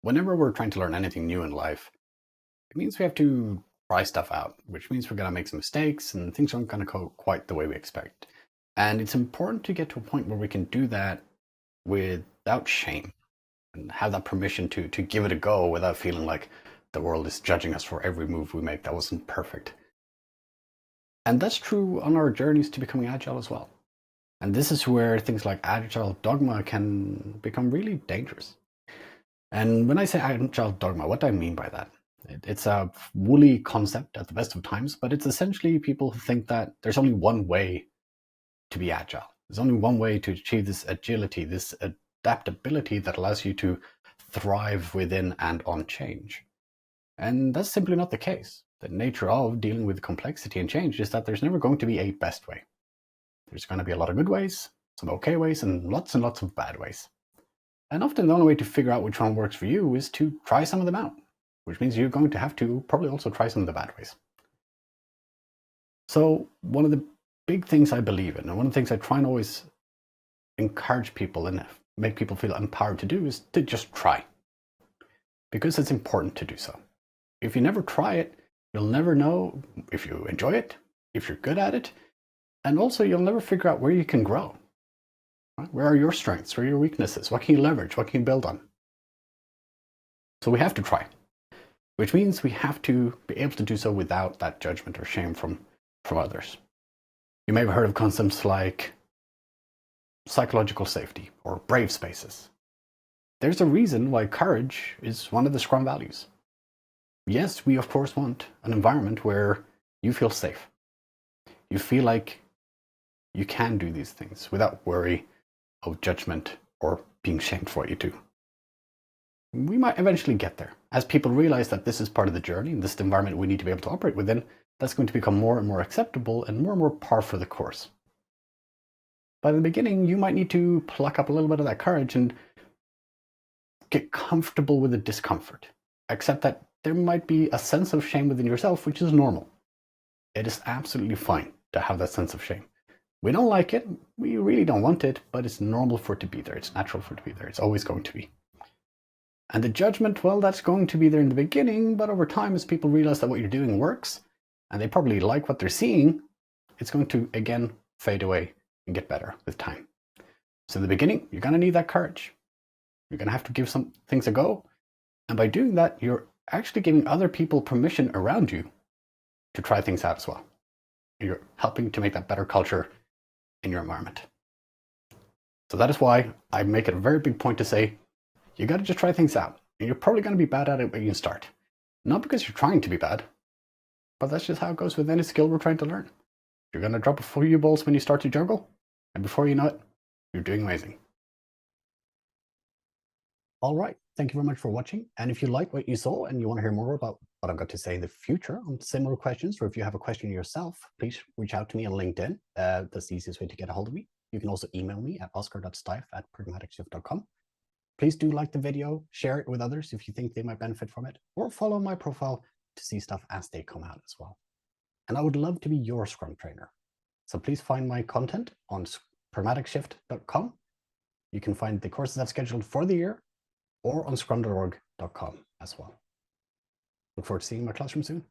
whenever we're trying to learn anything new in life, it means we have to try stuff out, which means we're going to make some mistakes and things aren't going to go quite the way we expect. And it's important to get to a point where we can do that without shame and have that permission to give it a go without feeling like the world is judging us for every move we make that wasn't perfect. And that's true on our journeys to becoming agile as well. And this is where things like agile dogma can become really dangerous. And when I say agile dogma, what do I mean by that? It's a woolly concept at the best of times, but it's essentially people who think that there's only one way to be agile. There's only one way to achieve this agility, this adaptability that allows you to thrive within and on change. And that's simply not the case. The nature of dealing with complexity and change is that there's never going to be a best way. There's going to be a lot of good ways, some okay ways, and lots of bad ways. And often the only way to figure out which one works for you is to try some of them out, which means you're going to have to probably also try some of the bad ways. So one of the big things I believe in, and one of the things I try and always encourage people and make people feel empowered to do, is to just try. Because it's important to do so. If you never try it, you'll never know if you enjoy it, if you're good at it, and also you'll never figure out where you can grow. Right? Where are your strengths? Where are your weaknesses? What can you leverage? What can you build on? So we have to try, which means we have to be able to do so without that judgment or shame from others. You may have heard of concepts like psychological safety or brave spaces. There's a reason why courage is one of the Scrum values. Yes, we of course want an environment where you feel safe. You feel like you can do these things without worry of judgment or being shamed for what you do. We might eventually get there. As people realize that this is part of the journey, and this is the environment we need to be able to operate within, that's going to become more and more acceptable and more par for the course. But in the beginning, you might need to pluck up a little bit of that courage and get comfortable with the discomfort. Accept that there might be a sense of shame within yourself, which is normal. It is absolutely fine to have that sense of shame. We don't like it, we really don't want it, but it's normal for it to be there. It's natural for it to be there. It's always going to be. And the judgment, well, that's going to be there in the beginning, but over time, as people realize that what you're doing works, and they probably like what they're seeing, it's going to, again, fade away and get better with time. So in the beginning, you're going to need that courage. You're going to have to give some things a go. And by doing that, you're actually giving other people permission around you to try things out as well. You're helping to make that better culture in your environment. So that is why I make it a very big point to say, you got to just try things out. And you're probably going to be bad at it when you start. Not because you're trying to be bad, but that's just how it goes with any skill we're trying to learn. You're going to drop a few balls when you start to juggle, and before you know it, you're doing amazing. All right, thank you very much for watching. And if you like what you saw and you want to hear more about what I've got to say in the future on similar questions, or if you have a question yourself, please reach out to me on LinkedIn. That's the easiest way to get a hold of me. You can also email me at oscar.stife@pragmaticshift.com. Please do like the video, share it with others if you think they might benefit from it, or follow my profile to see stuff as they come out as well. And I would love to be your Scrum trainer. So please find my content on pragmaticshift.com. You can find the courses I've scheduled for the year, or on scrum.org.com as well. Look forward to seeing you in my classroom soon.